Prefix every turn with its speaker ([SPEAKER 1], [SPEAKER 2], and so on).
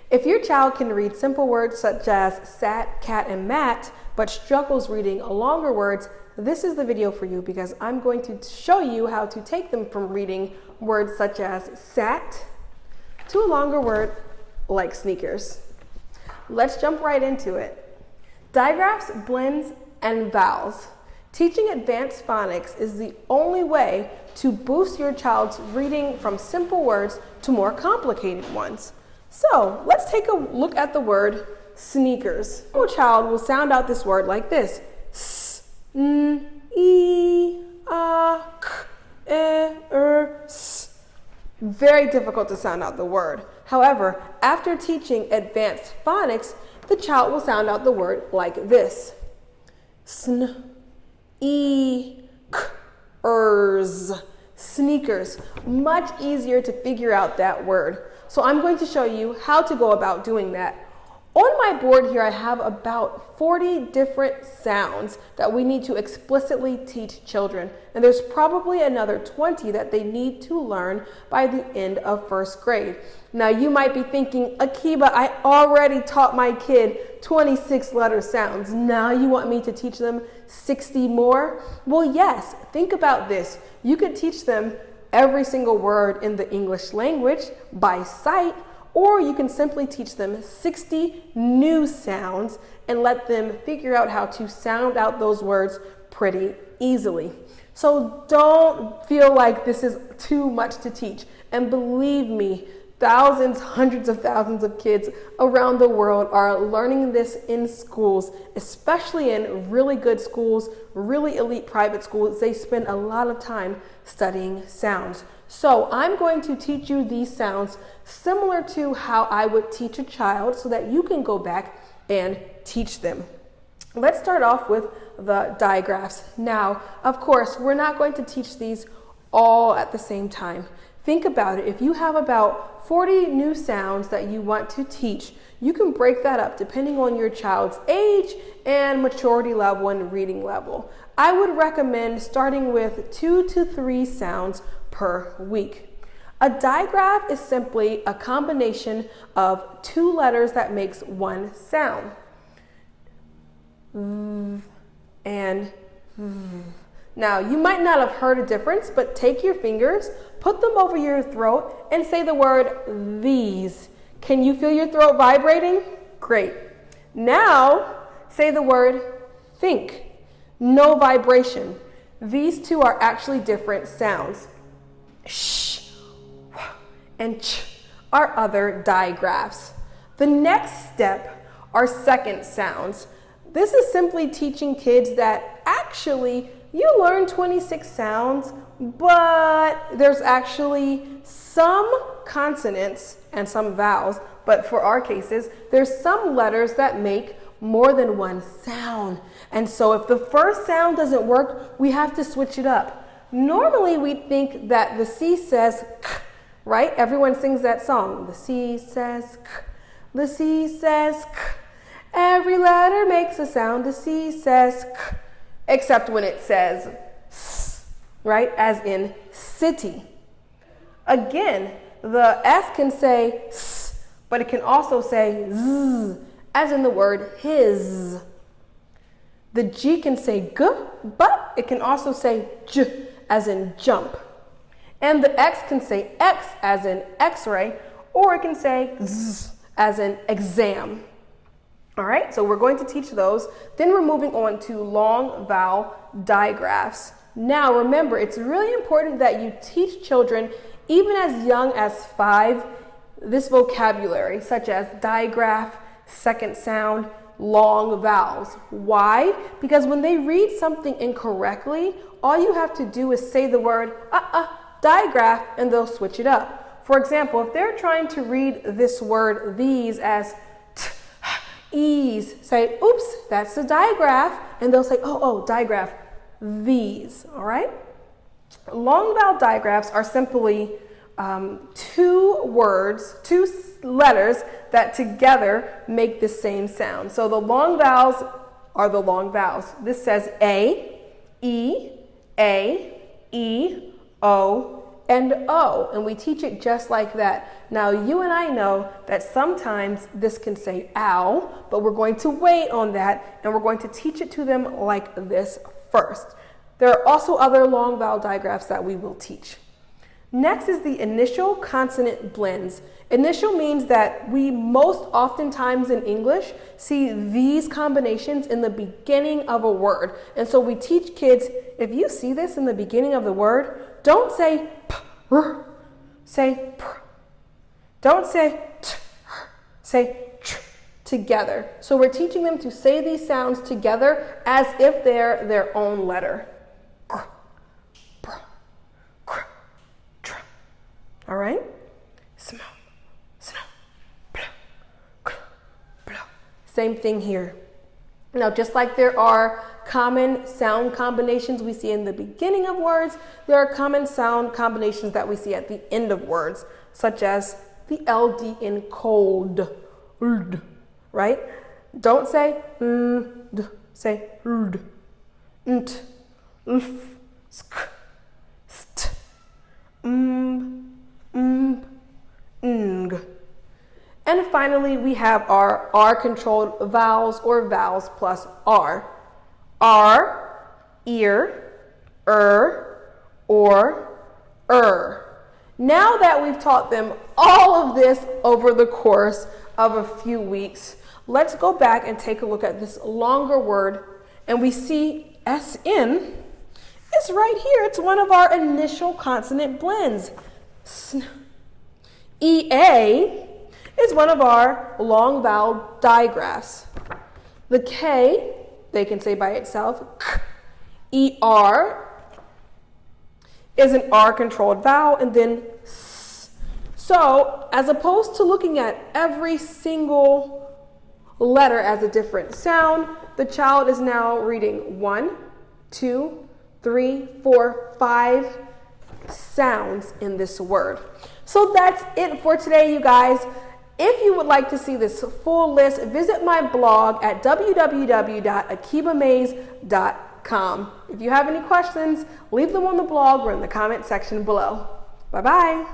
[SPEAKER 1] If your child can read simple words such as sat, cat, and mat, but struggles reading longer words, this is the video for you because I'm going to show you how to take them from reading words such as sat to a longer word like sneakers. Let's jump right into it. Digraphs, blends, and vowels. Teaching advanced phonics is the only way to boost your child's reading from simple words to more complicated ones. So let's take a look at the word sneakers. Your child will sound out this word like this. S, n, e, a, k, e, s. Very difficult to sound out the word. However, after teaching advanced phonics, the child will sound out the word like this. Sn, e, k, ers. Sneakers. Much easier to figure out that word. So I'm going to show you how to go about doing that. On my board here, I have about 40 different sounds that we need to explicitly teach children. And there's probably another 20 that they need to learn by the end of first grade. Now you might be thinking, Akiba, I already taught my kid 26 letter sounds. Now you want me to teach them 60 more? Well, yes, think about this. You could teach them every single word in the English language by sight, or you can simply teach them 60 new sounds and let them figure out how to sound out those words pretty easily. So don't feel like this is too much to teach. And believe me, thousands, hundreds of thousands of kids around the world are learning this in schools, especially in really good schools, really elite private schools. They spend a lot of time studying sounds. So I'm going to teach you these sounds similar to how I would teach a child so that you can go back and teach them. Let's start off with the digraphs. Now, of course, we're not going to teach these all at the same time. Think about it. If you have about 40 new sounds that you want to teach, you can break that up depending on your child's age and maturity level and reading level. I would recommend starting with 2 to 3 sounds per week. A digraph is simply a combination of 2 letters that makes one sound. And now, you might not have heard a difference, but take your fingers, put them over your throat, and say the word these. Can you feel your throat vibrating? Great. Now, say the word think. No vibration. These two are actually different sounds. Sh and ch are other digraphs. The next step are second sounds. This is simply teaching kids that actually you learn 26 sounds, but there's actually some consonants and some vowels, but for our cases, there's some letters that make more than one sound. And so if the first sound doesn't work, we have to switch it up. Normally we think that the C says k, right? Everyone sings that song. The C says k, the C says k. Every letter makes a sound. The C says k, except when it says s, right? As in city. Again, the S can say s, but it can also say z, as in the word his. The G can say g, but it can also say j, as in jump. And the X can say X, as in x-ray, or it can say z, as in exam. All right, so we're going to teach those. Then we're moving on to long vowel digraphs. Now remember, it's really important that you teach children, even as young as 5, this vocabulary, such as digraph, second sound, long vowels. Why? Because when they read something incorrectly, all you have to do is say the word digraph, and they'll switch it up. For example, if they're trying to read this word these as ease, say, oops, that's a digraph, and they'll say, oh, digraph, these, all right? Long vowel digraphs are simply 2 words, 2 letters that together make the same sound. So the long vowels are the long vowels. This says A, E, O, and O, and we teach it just like that. Now, you and I know that sometimes this can say ow, but we're going to wait on that, and we're going to teach it to them like this first. There are also other long vowel digraphs that we will teach. Next is the initial consonant blends. Initial means that we most oftentimes in English see these combinations in the beginning of a word. And so we teach kids, if you see this in the beginning of the word, don't say p-r, say pr. Don't say t-r, say tr together. So we're teaching them to say these sounds together as if they're their own letter. All right? Snow, snow, blow, blow, blow. Same thing here. Now, just like there are common sound combinations we see in the beginning of words, there are common sound combinations that we see at the end of words, such as the LD in cold, right? Don't say say nt, sk, st, ng. And finally, we have our R-controlled vowels or vowels plus R. R, ear, or, Now that we've taught them all of this over the course of a few weeks, let's go back and take a look at this longer word, and we see SN is right here. It's one of our initial consonant blends. EA is one of our long vowel digraphs. The K, they can say by itself. ER is an R-controlled vowel, and then S. So, as opposed to looking at every single letter as a different sound, the child is now reading 1, 2, 3, 4, 5 sounds in this word. So that's it for today, you guys. If you would like to see this full list, visit my blog at www.akibamaze.com. If you have any questions, leave them on the blog or in the comment section below. Bye-bye.